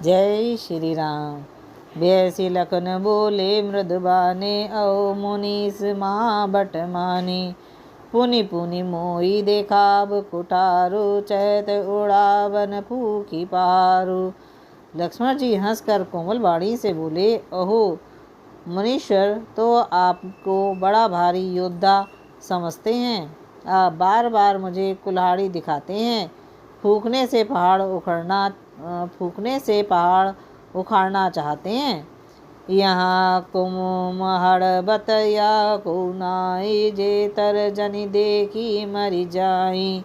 जय श्री राम। बैसी लखन बोले मृदुबाने, औ मुनीस महाबट माने। पुनि पुनि मोई देखाब कुठारु, चैत उड़ावन फूकी पारू। लक्ष्मण जी हंसकर कोमल वाणी से बोले, अहो मुनीश्वर, तो आपको बड़ा भारी योद्धा समझते हैं। आप बार बार मुझे कुल्हाड़ी दिखाते हैं। फूकने से पहाड़ उखाड़ना चाहते हैं। यहाँ कुमहड़ बतया को नाई, जे तर जनि देखी मरि जाई।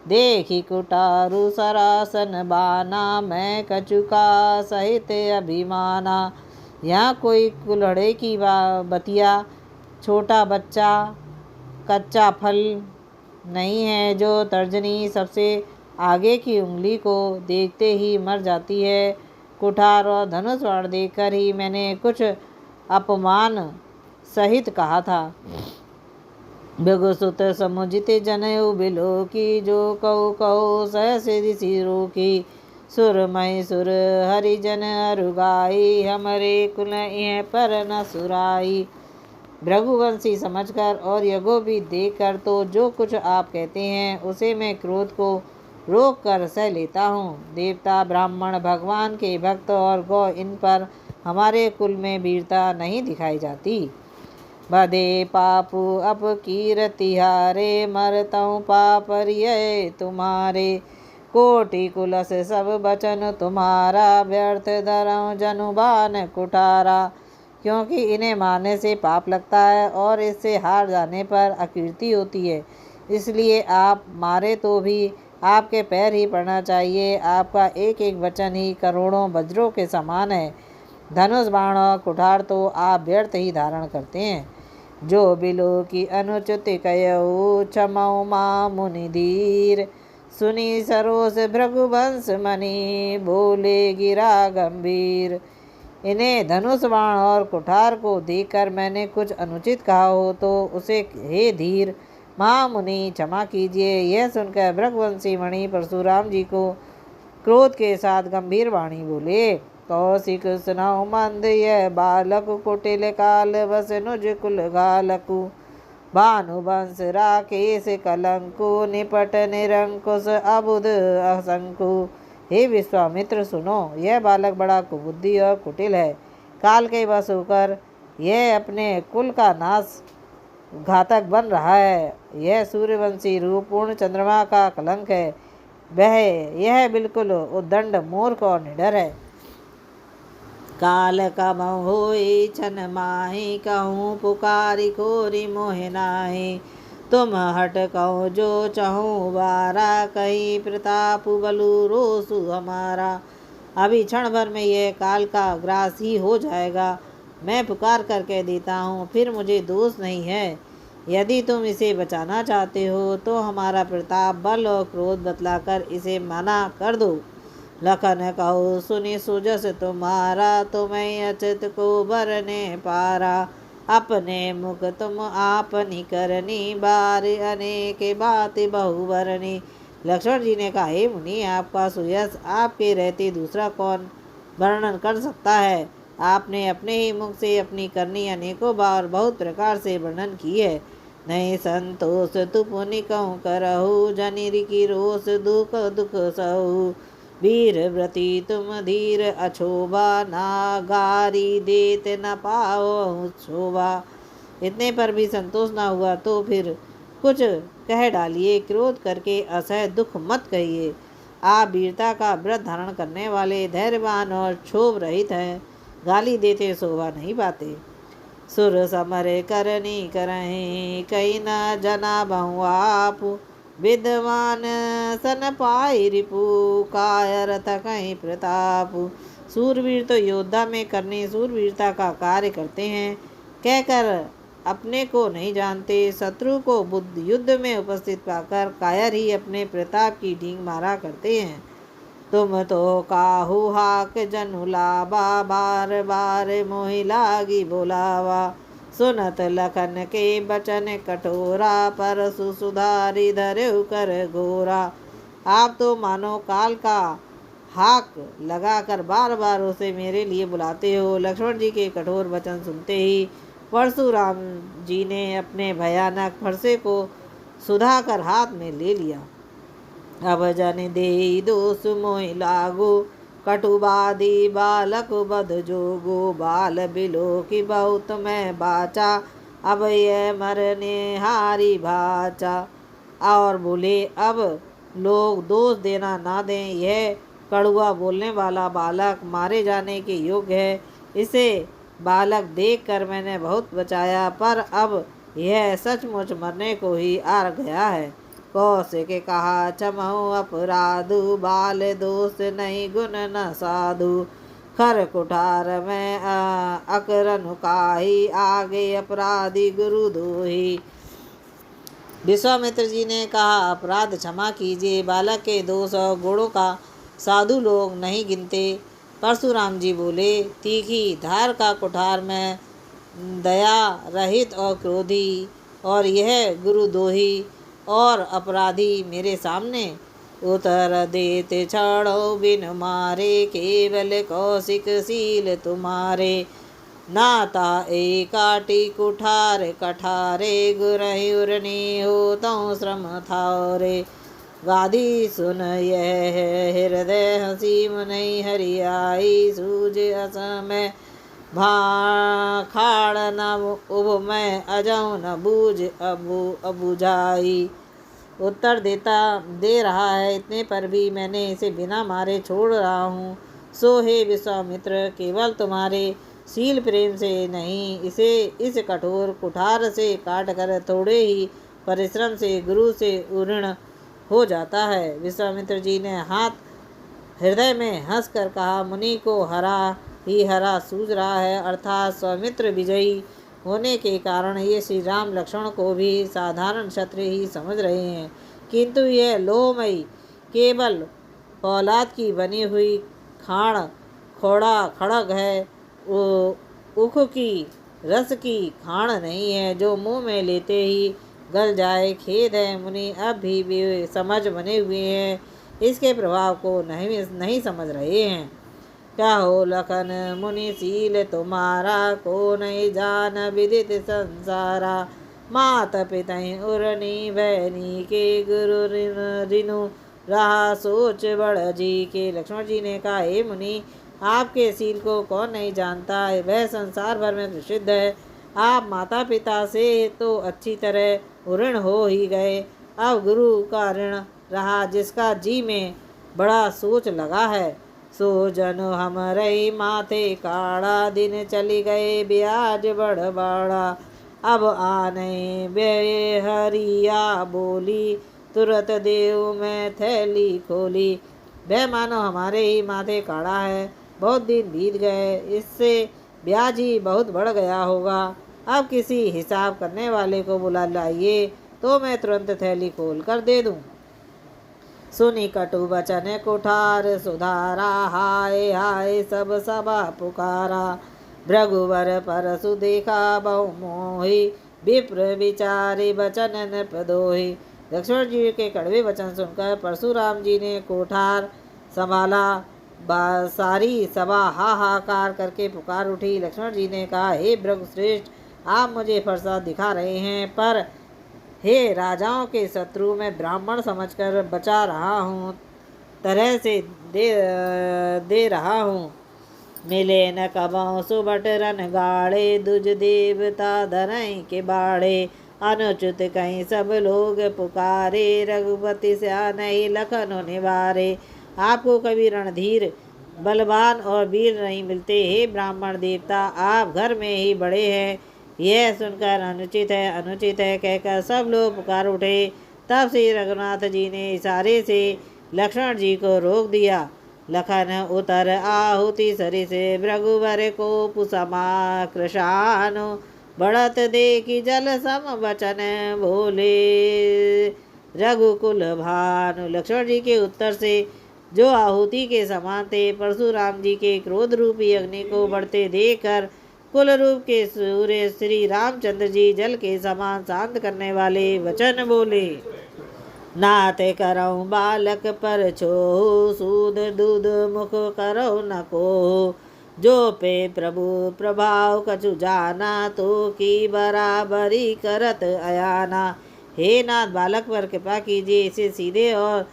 देखी कुटारु सरासन बाना, मैं कचुका सहित अभिमाना। यहाँ कोई कुल्हड़े की बतिया, छोटा बच्चा, कच्चा फल नहीं है जो तर्जनी सबसे आगे की उंगली को देखते ही मर जाती है। कुठार और धनुष बाण देखकर ही मैंने कुछ अपमान सहित कहा था। भृगुसुत समुचित जनेऊ बिलो की, जो कौ कौ सहस ऋषि रोकी। सुर मय सुर हरिजन अरुगाई, हमरे कुल यह पर न सुराई। भृगुवंशी समझकर और यज्ञोपवीत देखकर तो जो कुछ आप कहते हैं उसे मैं क्रोध को रोक कर सह लेता हूँ। देवता, ब्राह्मण, भगवान के भक्त और गौ, इन पर हमारे कुल में वीरता नहीं दिखाई जाती। बधे पापु अप कीरति हारे, मरतऊँ पापरिय तुम्हारे। कोटि कुलस सब बचन तुम्हारा, व्यर्थ धरऊँ जनुबान कुठारा। क्योंकि इन्हें मारने से पाप लगता है और इससे हार जाने पर अकीर्ति होती है, इसलिए आप मारे तो भी आपके पैर ही पड़ना चाहिए। आपका एक एक वचन ही करोड़ों वज्रों के समान है। धनुष बाण और कुठार तो आप व्यर्थ ही धारण करते हैं। जो बिलो की अनुचित कयऊ, क्षमऊ मा मुनि धीर। सुनी सरोस भृगुवंश मणि, बोले गिरा गंभीर। इन्हें धनुष बाण और कुठार को देखकर मैंने कुछ अनुचित कहा हो तो उसे हे धीर महामुनि क्षमा कीजिए। यह सुनकर भृगुवंशी मणि परशुराम जी को क्रोध के साथ गंभीर वाणी बोले, कौशिक सुनौ मंद यह बालक, कुटिल काल बस नुज कुल घालकु। भानुवंश राकेश कलंकु, निपट निरंकुश अबुध असंकु। हे विश्वामित्र सुनो, यह बालक बड़ा कुबुद्धि और कुटिल है। काल के वश होकर यह अपने कुल का नाश घातक बन रहा है। यह सूर्यवंशी रूप पूर्ण चंद्रमा का कलंक है। यह बिल्कुल उद्दंड, मूर्ख और निडर है। काल कब होई छन माही, कहूँ पुकारी खोरी मोहि नाहि। तुम हट कहो जो चाहूँ बारा, कहीं प्रताप बलु रोसु हमारा। अभी क्षण भर में यह काल का ग्रास ही हो जाएगा। मैं पुकार कर कह देता हूँ, फिर मुझे दोष नहीं है। यदि तुम इसे बचाना चाहते हो तो हमारा प्रताप, बल और क्रोध बतलाकर इसे मना कर दो। लखन कहो सुनि सुजस तुम्हारा, तुम्हें अचित को बरने पारा। अपने मुख तुम आपनी करनी, बार अनेक बात बहुबरनी। लक्ष्मण जी ने कहा, हे मुनि, आपका सुयश आपके रहते दूसरा कौन वर्णन कर सकता है। आपने अपने ही मुख से अपनी करनी अनेकों बार बहुत प्रकार से वर्णन की है। नहीं संतोष तु पुनि कहूँ करहु, जनिर की रोष दुख दुख सहु। वीर व्रती तुम धीर अछोभा, ना गारी देत न पाओ शोभा। इतने पर भी संतोष ना हुआ तो फिर कुछ कह डालिए, क्रोध करके असह्य दुख मत कहिए। आप वीरता का व्रत धारण करने वाले, धैर्यवान और क्षोभ रहित हैं। गाली देते शोभा नहीं पाते। सुर समर करनी करहीं, कहीं न जना बहु आपु। विद्वान सन पाई रिपु, काय रथ कहीं प्रतापु। सूरवीर तो योद्धा में करने सूरवीरता का कार्य करते हैं, कहकर अपने को नहीं जानते। शत्रु को बुद्ध युद्ध में उपस्थित पाकर कायर ही अपने प्रताप की ढींग मारा करते हैं। तुम तो काहू हाक जनु लाबा, बार बार मोहि लागी बोलावा। सुनत लखन के बचन कठोरा, परसु सुधारी धर्यु कर घोरा। आप तो मानो काल का हाक लगाकर बार बार उसे मेरे लिए बुलाते हो। लक्ष्मण जी के कठोर वचन सुनते ही परशुराम जी ने अपने भयानक फरसे को सुधाकर हाथ में ले लिया। अब जन दे दोष मोहि लागो, कटुबादी बालक बध जोगो। बाल बिलो की बहुत मैं बाचा, अब यह मरने हारी भाचा। और बोले, अब लोग दोष देना ना दें, यह कड़ुआ बोलने वाला बालक मारे जाने के योग्य है। इसे बालक देखकर मैंने बहुत बचाया, पर अब यह सचमुच मरने को ही आ गया है। कौशिक कहा, क्षमहु अपराधु, बाल दोष नहीं गुण न साधु। खर कुठार में अकरनु काहि, आगे अपराधी गुरु दोही। विश्वामित्र जी ने कहा, अपराध क्षमा कीजिए, बालक के दोष और गुणों का साधु लोग नहीं गिनते। परशुराम जी बोले, तीखी धार का कुठार में दया रहित और क्रोधी, और यह गुरुद्रोही और अपराधी मेरे सामने। उतर देते छड़ो बिन मारे, केवल कौशिक सील तुम्हारे। नाता ए काटी कुठार कठारे, गुरहि उरनी हो तो श्रम थारे। गाधी सुन यह हृदय हसी मुनि हरियाई, सूझ असमय भाखाड़ न उब मैं, अजऊ न बूझ अबुझाई। उत्तर दे रहा है, इतने पर भी मैंने इसे बिना मारे छोड़ रहा हूँ। सो हे विश्वामित्र, केवल तुम्हारे शील प्रेम से नहीं, इसे इस कठोर कुठार से काट कर थोड़े ही परिश्रम से गुरु से उऋण हो जाता है। विश्वामित्र जी ने हाथ हृदय में हंसकर कहा, मुनि को हरा ही हरा सूझ रहा है, अर्थात सौमित्र विजयी होने के कारण ये श्री राम लक्ष्मण को भी साधारण क्षत्रिय ही समझ रहे हैं, किंतु यह लोहमयी केवल फौलाद की बनी हुई खाण खोड़ा खड़ग है, उख की रस की खाण नहीं है जो मुंह में लेते ही गल जाए। खेद है, मुनि अब भी समझ बने हुए हैं, इसके प्रभाव को नहीं समझ रहे हैं। क्या हो लखन मुनि शील तुम्हारा, को नहीं जान विदित संसारा। मात पिता उरनी बहनी के, गुरु रिनु रहा सोच बड़ जी के। लक्ष्मण जी ने कहा, हे मुनि, आपके शील को कौन नहीं जानता है, वह संसार भर में प्रसिद्ध है। आप माता पिता से तो अच्छी तरह ऋण हो ही गए, अब गुरु का ऋण रहा जिसका जी में बड़ा सोच लगा है। सो जनो हमरे माथे काड़ा, दिन चली गए ब्याज बड़ बड़ा। अब आने बेहरिया बोली, तुरंत देव में थैली खोली। वह मानो हमारे ही माथे काड़ा है, बहुत दिन बीत गए, इससे ब्याज ही बहुत बढ़ गया होगा। अब किसी हिसाब करने वाले को बुला लाइए, तो मैं तुरंत थैली खोल कर दे दूं। सुनी कटु वचन कुठार सुधारा, हाय हाय सब सभा पुकारा। भृगुवर परसु देखा बहु मोहि, विप्र विचारे वचन नृपदोहि। लक्ष्मण जी के कड़वे वचन सुनकर परशुराम जी ने कोठार संभाला। सारी सभा हाहाकार करके पुकार उठी। लक्ष्मण जी ने कहा, हे भृगु श्रेष्ठ, आप मुझे फरसा दिखा रहे हैं, पर हे राजाओं के शत्रु मैं ब्राह्मण समझकर बचा रहा हूँ, तरह से दे रहा हूँ। मिले न कबों सुबट रन गाड़े, दुज देवता धरई के बाड़े। अनुचित कहीं सब लोग पुकारे, रघुपति स्या नहीं लखन निवारे। आपको कभी रणधीर बलवान और वीर नहीं मिलते, हे ब्राह्मण देवता, आप घर में ही बड़े हैं। यह सुनकर अनुचित है कहकर सब लोग पुकार उठे। तब श्री रघुनाथ जी ने इशारे से लक्ष्मण जी को रोक दिया। लखन उतर आहुति सरि से, भृगुवर को पुसमा कृशानु। बढ़त देखी जल सम वचन बोले, रघुकुल भानु। लक्ष्मण जी के उत्तर से जो आहुति के समान थे, परशुराम जी के क्रोध रूपी अग्नि को बढ़ते देखकर कुल रूप के सूर्य श्री रामचंद्र जी जल के समान शांत करने वाले वचन बोले। नाथ करऊँ बालक पर छो, सूद दूध मुख करऊ न को। जो पे प्रभु प्रभाव कछु जाना, तो की बराबरी करत अयाना। हे नाथ, बालक पर कृपा कीजिए, इसे सीधे और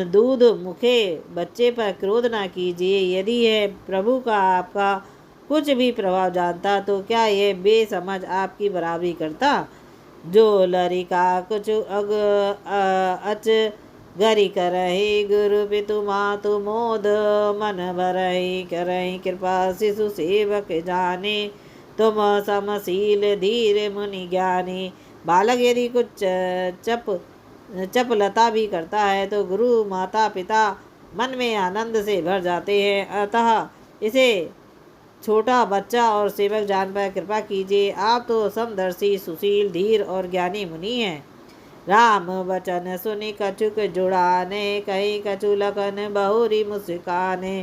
दूध मुखे बच्चे पर क्रोध ना कीजिए। यदि यह प्रभु का आपका कुछ भी प्रभाव जानता, तो क्या यह बेसमझ आपकी बराबरी करता। जो लरिका कुछ अच गरी करही, गुरु पितु मातु मोद मन भरही। करही कृपा शिशु सेवक जाने, तुम समशील धीर मुनि ज्ञानी। बालक यदि कुछ चपलता भी करता है, तो गुरु माता पिता मन में आनंद से भर जाते हैं। अतः इसे छोटा बच्चा और सेवक जानकर कृपा कीजिए। आप तो समदर्शी, सुशील, धीर और ज्ञानी मुनि हैं। राम वचन सुनि कछुक जुड़ाने, कहीं कछु लखन बहुरी मुस्काने।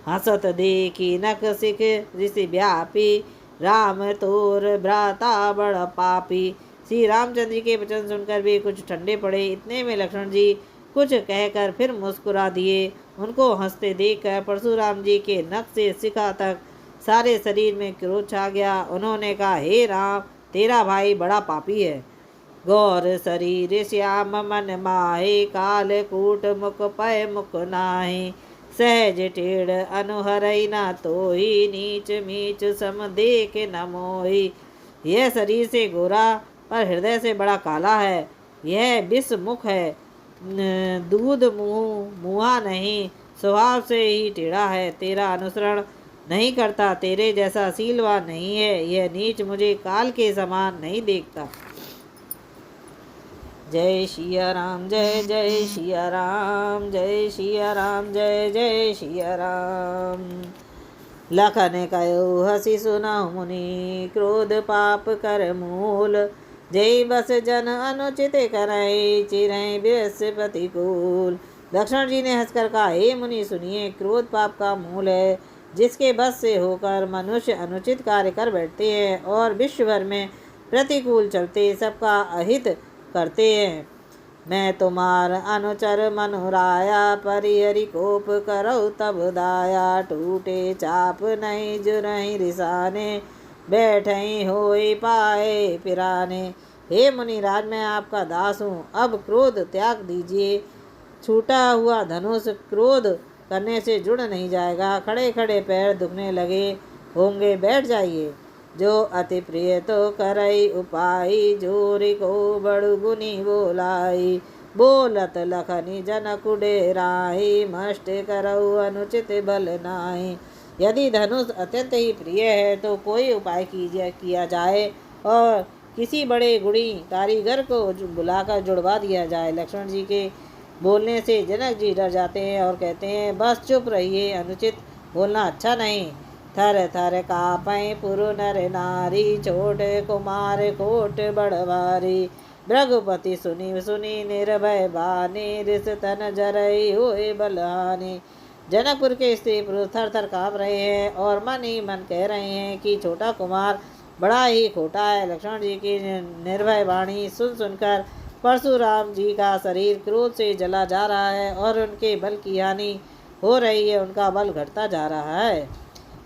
हसत देखी नक सिख ऋषि व्यापी, राम तोर भ्राता बड़ पापी। श्री रामचंद्र जी के वचन सुनकर भी कुछ ठंडे पड़े। इतने में लक्ष्मण जी कुछ कहकर फिर मुस्कुरा दिए। उनको हंसते देखकर परशुराम जी के नख से शिखा तक सारे शरीर में क्रोध छा गया। उन्होंने कहा, हे राम, तेरा भाई बड़ा पापी है। गौर शरीर श्याम मन माहे, काल कूट मुख पय मुख नाहे। सहज टेढ़ अनुहरई न तोहि, नीच मीच सम देख न मोहि। यह शरीर से गोरा पर हृदय से बड़ा काला है। यह विष मुख है, दूध मुहा नहीं, स्वभाव से ही टेढ़ा है। तेरा अनुसरण नहीं करता, तेरे जैसा शीलवान नहीं है। यह नीच मुझे काल के समान नहीं देखता। जय सिया राम, जय जय सिया राम, जय सिया राम, जय जय सिया राम। लखन कयो हसी सुनहु मुनि, क्रोध पाप कर मूल। जय बस जन अनुचित करई, चिरई बृहस्पति कूल। लक्ष्मण जी ने हंसकर कहा, हे मुनि सुनिए, क्रोध पाप का मूल है, जिसके बस से होकर मनुष्य अनुचित कार्य कर बैठते हैं और विश्व भर में प्रतिकूल चलते सबका अहित करते हैं। मैं तुम्हार अनुचर मनुराया, परिहरि कोप करौ तब दाया। टूटे चाप नहीं जुरहि रिसाने, बैठई होई पाए पिराने। हे मुनिराज, मैं आपका दास हूँ, अब क्रोध त्याग दीजिए। छूटा हुआ धनुष क्रोध करने से जुड़ नहीं जाएगा। खड़े खड़े पैर दुखने लगे होंगे, बैठ जाइए। जो अति प्रिय तो करई उपाई, जोरी को बड़ु गुनी बोलाई। बोलत लखनी जनक डेराही, मष्ट करऊ अनुचित बल नाहि। यदि धनुष अत्यंत ही प्रिय है, तो कोई उपाय किया जाए और किसी बड़े गुणी कारीगर को बुलाकर जुड़वा दिया जाए। लक्ष्मण जी के बोलने से जनक जी डर जाते हैं और कहते हैं, बस चुप रहिए, अनुचित बोलना अच्छा नहीं। थर थर कापै पुरु नर नारी, छोट कुमार कोट बड़वारी। भृगुपति सुनी सुनी निर्भय बानी, रिस तन जरई होए बलहानी। जनकपुर के स्त्री पुरुष थर थर काँप रहे हैं और मन ही मन कह रहे हैं कि छोटा कुमार बड़ा ही खोटा है। लक्ष्मण जी की निर्भय वाणी सुन सुनकर परशुराम जी का शरीर क्रोध से जला जा रहा है और उनके बल की हानि हो रही है, उनका बल घटता जा रहा है।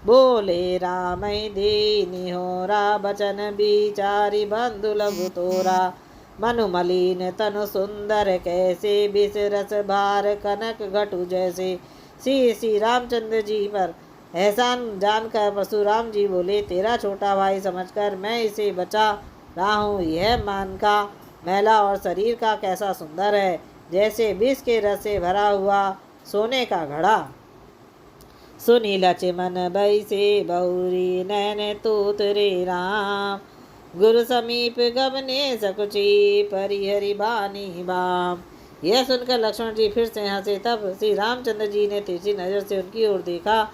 बोले राम दीनी होरा, बचन बिचारी बंधु लघु तोरा। मनु मलिन तनु सुंदर कैसे, विष रस भार कनक घटु जैसे। श्री रामचंद्र जी पर एहसान जानकर परशुराम जी बोले, तेरा छोटा भाई समझकर मैं इसे बचा रहा हूँ। यह मन का मैला और शरीर का कैसा सुंदर है, जैसे विष के रस से भरा हुआ सोने का घड़ा। सुनी लक्ष्मण भई से बहुरी, नैन तोतरे राम। गुरु समीप गबने सकुची, परिहरि बानी बाम। यह सुनकर लक्ष्मण जी फिर से हंसे। तब श्री रामचंद्र जी ने तिरछी नजर से उनकी ओर देखा,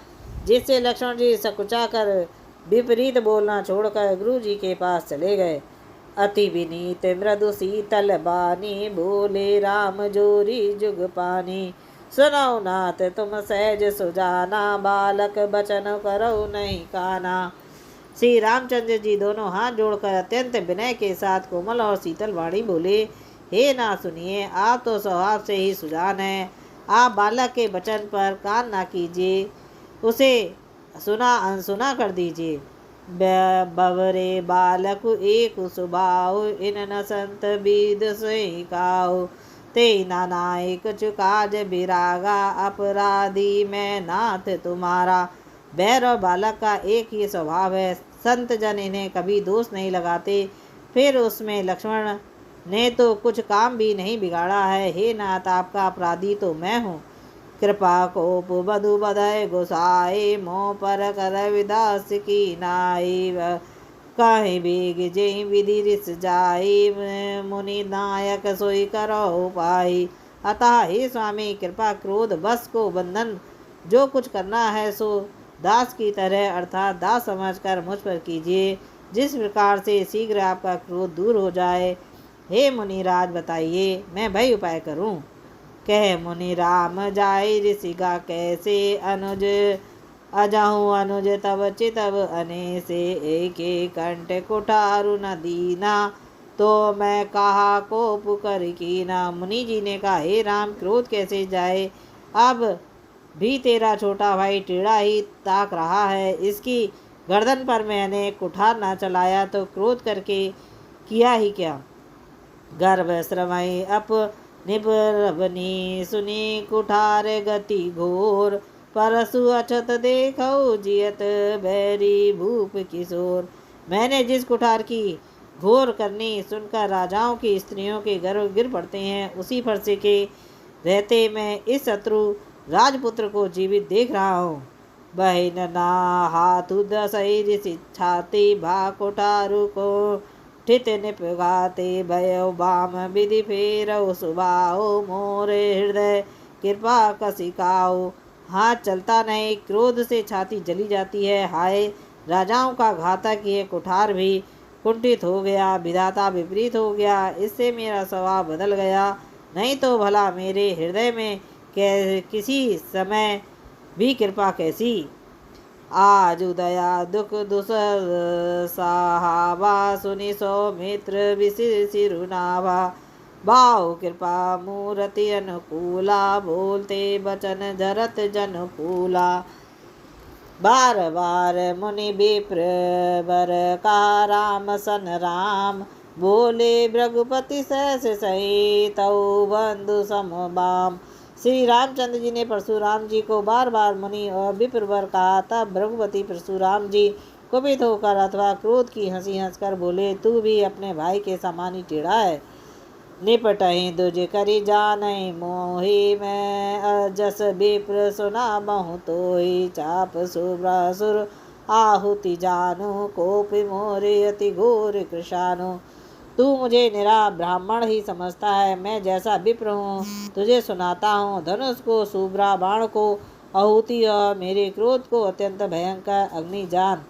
जिससे लक्ष्मण जी सकुचा कर विपरीत बोलना छोड़कर गुरु जी के पास चले गए। अति विनीत मृदु शीतल बानी, बोले राम जोरी जुग पानी। सुनो नाथ तुम सहज सुजाना, बालक बचन करो नहीं काना। श्री रामचंद्र जी दोनों हाथ जोड़कर अत्यंत विनय के साथ कोमल और शीतल वाणी बोले, हे ना सुनिए, आप तो स्वभाव से ही सुजान हैं। आप बालक के वचन पर कान ना कीजिए, उसे सुना अनसुना कर दीजिए। बवरे बालक एक स्वभाव, इन न संत बीद सोई काऊ। ते नानायक चुकाज बिरागा, अपराधी मैं नाथ तुम्हारा। बैर और बालक का एक ही स्वभाव है, संत जन इन्हें कभी दोष नहीं लगाते। फिर उसमें लक्ष्मण ने तो कुछ काम भी नहीं बिगाड़ा है। हे नाथ, आपका अपराधी तो मैं हूँ। कृपा कोप बधु बधय गोसाई, मोह पर कर विदास की नाई। कहीं बेग जय विधि रिस जाई, मुनि नायक सोई करो पाई। अतः हे स्वामी, कृपा क्रोध बस को बंधन जो कुछ करना है सो दास की तरह अर्थात दास समझकर मुझ पर कीजिए, जिस प्रकार से शीघ्र आपका क्रोध दूर हो जाए। हे मुनिराज, बताइए मैं भय उपाय करूं। कह मुनि राम जाय ऋषिगा कैसे, अनुज अजाहू अनुज तब चितब अने से। एक कंठ कुठारु न दीना, तो मैं कहा को पुकर कीना। मुनि जी ने कहा, हे राम, क्रोध कैसे जाए। अब भी तेरा छोटा भाई टेढ़ा ही ताक रहा है। इसकी गर्दन पर मैंने कुठार ना चलाया तो क्रोध करके किया ही क्या। गर्भ श्रमय अप निबरबनी, सुनी कुठार गति घोर। परसु अछत देखौ जियत, बैरी भूप किशोर। मैंने जिस कुठार की घोर करनी सुनकर राजाओं की स्त्रियों के गर्भ गिर पड़ते हैं, उसी फरसे के रहते मैं इस शत्रु राजपुत्र को जीवित देख रहा हूँ। बहिन ना हाथ दसई छाती, भा कुठारु को ठित निपगाते। भयो बाम विधि फेरौ सुबाओ, मोरे हृदय कृपा कसिकाओ। हाथ चलता नहीं, क्रोध से छाती जली जाती है। हाय, राजाओं का घातक ये कुठार भी कुंठित हो गया, विधाता विपरीत हो गया। इससे मेरा स्वभाव बदल गया, नहीं तो भला मेरे हृदय में किसी समय भी कृपा कैसी। आज उदया दुख दुसर साहावा, सुनि सौमित्र विशिरुनाभा। भाव कृपा मूर्ति अनुकूला, बोलते बचन जरत जन फूला। बार बार मुनि विप्र बर का, राम सन राम। बोले भृगुपति सहस सही, तौ बंधु समबाम। श्री रामचंद्र जी ने परशुराम जी को बार बार मुनि और विप्रवर कहा। तब भृगुपति परशुराम जी कुपित होकर अथवा क्रोध की हंसी हंसकर बोले, तू भी अपने भाई के समान ही टेढ़ा है। निपटहि दुज करि जानहि मोहि, मैं अजस विप्र सुना बहु तोहि। चाप सुब्रासुर आहुति जानु, कोपि मोरे अति घोर कृशानु। तू मुझे निरा ब्राह्मण ही समझता है। मैं जैसा विप्र हूँ तुझे सुनाता हूँ। धनुष को, सुब्रा बाण को आहुति और मेरे क्रोध को अत्यंत भयंकर अग्नि जान।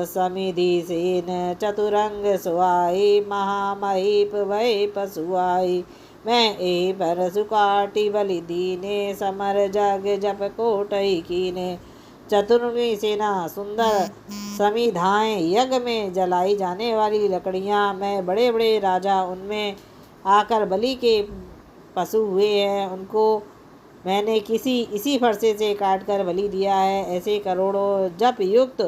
समिधि सेन चतुरंग सुआई, महामहीप भय पशुआई। मैं ए पर सुकाटी बलि दीने, समर जग जप कोटई कीने। चतुर्मुखी सेना, सुंदर समिधाएं, यज्ञ में जलाई जाने वाली लकड़ियां, मैं बड़े बड़े राजा उनमें आकर बलि के पशु हुए हैं, उनको मैंने इसी फरसे से काटकर बलि दिया है। ऐसे करोड़ों जप युक्त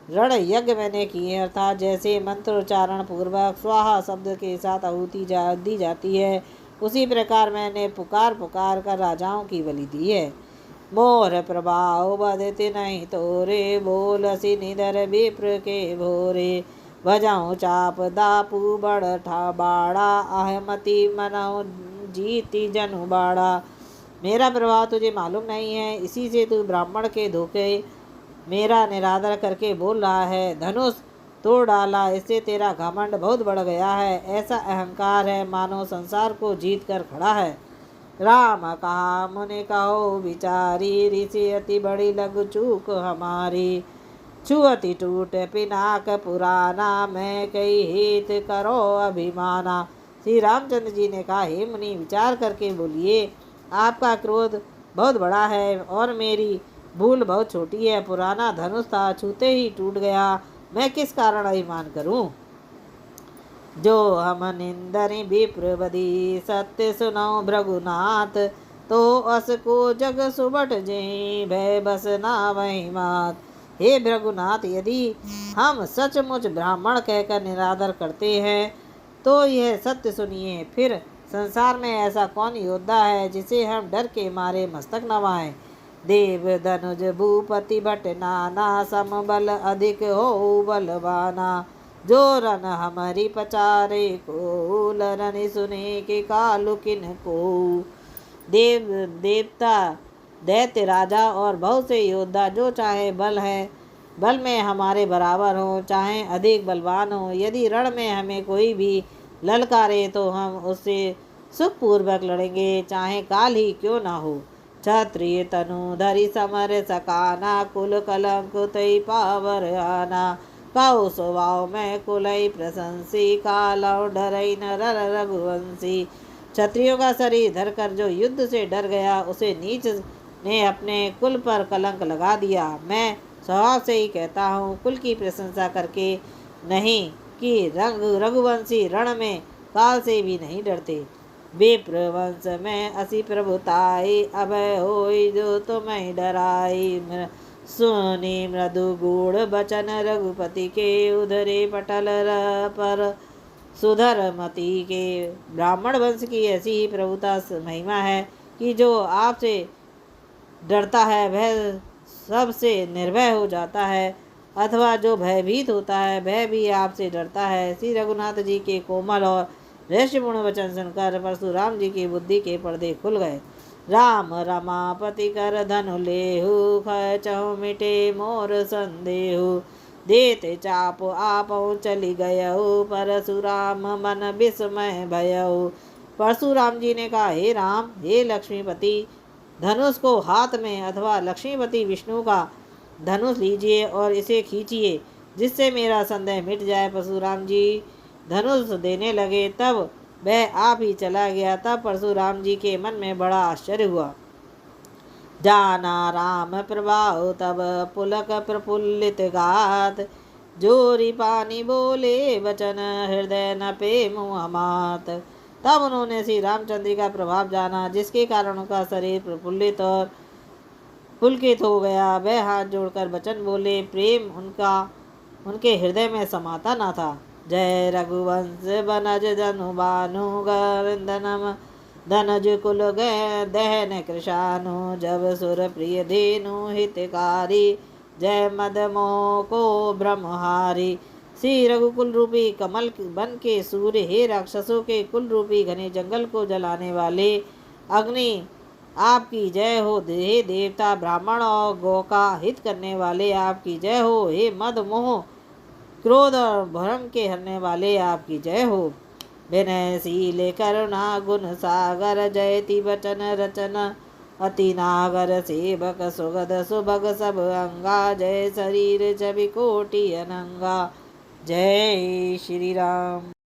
रण यज्ञ मैंने किए, अर्थात जैसे मंत्रोच्चारण पूर्वक स्वाहा शब्द के साथ आहुति दी जाती है, उसी प्रकार मैंने पुकार पुकार कर राजाओं की बलि दी है। मोर प्रभाव बधते नहीं तोरे, बोलसी निधर विप्र के भोरे। भजाऊँ चाप दापू बड़ ठा बाड़ा, अहमति मनाऊ जीती जनु बाड़ा। मेरा प्रभाव तुझे मालूम नहीं है, इसी से तू ब्राह्मण के धोखे मेरा निरादर करके बोल रहा है। धनुष तोड़ डाला, इससे तेरा घमंड बहुत बढ़ गया है। ऐसा अहंकार है मानो संसार को जीत कर खड़ा है। राम कहा मुनि कहो विचारी, ऋषि अति बड़ी लघु चूक हमारी। छुअति टूट पिनाक पुराना, मैं कई हित करो अभिमाना। श्री रामचंद्र जी ने कहा, हे मुनि, विचार करके बोलिए। आपका क्रोध बहुत बड़ा है और मेरी भूल बहुत छोटी है। पुराना धनुष था, छूते ही टूट गया, मैं किस कारण अभिमान करूं। जो हम निंदरि विप्रवदी, सत्य सुनो भृगुनाथ। तो अस को जग सुबट जे, भय बस ना वही मात। हे भृगुनाथ, यदि हम सचमुच ब्राह्मण कहकर निरादर करते हैं तो यह सत्य सुनिए। फिर संसार में ऐसा कौन योद्धा है जिसे हम डर के मारे मस्तक नवाएं। देव धनुज भूपति भट नाना, सम बल अधिक हो बलवाना। जो रन हमारी पचारे को, लरन सुने के कालु किन को। देवता, दैत्य, राजा और बहुत से योद्धा जो चाहे बल में हमारे बराबर हो, चाहे अधिक बलवान हो, यदि रण में हमें कोई भी ललकारे तो हम उससे सुखपूर्वक लड़ेंगे, चाहे काल ही क्यों ना हो। क्षत्रिय तनु धरि समर सकाना, कुल कलंक तई पावर आना। कहो स्वभाव में कुलई प्रशंसी, कालौ डरई न रघुवंशी। क्षत्रियों का शरीर धरकर जो युद्ध से डर गया, उसे नीच ने अपने कुल पर कलंक लगा दिया। मैं स्वभाव से ही कहता हूँ, कुल की प्रशंसा करके नहीं, कि रघुवंशी रण में काल से भी नहीं डरते। विप्रवंश में असी प्रभुताई, अभय होई जो तुम्हें डराई। सुनी मृदु गूढ़ बचन रघुपति के, उधरे पटल पर सुधर मति के। ब्राह्मण वंश की ऐसी ही प्रभुता महिमा है कि जो आपसे डरता है वह सबसे निर्भय हो जाता है, अथवा जो भयभीत होता है वह भी आपसे डरता है। श्री रघुनाथ जी के कोमल और रहस्यपूर्ण वचन सुनकर परशुराम जी की बुद्धि के पर्दे खुल गए। राम रमापति कर धनु लेहु, खचहु मिटे मोर संदेहु। देते चाप आपहु चली गयहु, परशुराम मन विस्मय भयहु। परशुराम जी ने कहा, हे राम, हे लक्ष्मीपति, धनुष को हाथ में अथवा लक्ष्मीपति विष्णु का धनुष लीजिए और इसे खींचिए, जिससे मेरा संदेह मिट जाए। परशुराम जी धनुष देने लगे, तब वह आप ही चला गया। तब परशुराम जी के मन में बड़ा आश्चर्य हुआ। जाना राम प्रभाव तब, पुलक प्रफुल्लित गात। जोरी पानी बोले वचन, हृदय न पे मुँह मात। तब उन्होंने श्री रामचंद्र का प्रभाव जाना, जिसके कारण उनका शरीर प्रफुल्लित और पुलकित हो गया। वह हाथ जोड़कर वचन बोले, प्रेम उनके हृदय में समाता न था। जय रघुवंश बनज जनु बानु, गंदनम धनज कुल गए दहन कृशानु। जब सुर प्रिय धेनु हितकारी, जय मदमो को ब्रह्महारी। श्री रघुकुल रूपी कमल बन के सूर्य, हे राक्षसों के कुल रूपी घने जंगल को जलाने वाले अग्नि, आपकी जय हो। हे देवता, ब्राह्मण और गौ का हित करने वाले, आपकी जय हो। हे मद मोह क्रोध और भ्रम के हरने वाले, आपकी जय हो। विनयशील करुणा गुण सागर, जयति वचन रचन अति नागर। सेवक सुगध सुभग सब अंगा, जय शरीर छवि कोटि अनंगा। जय श्री राम।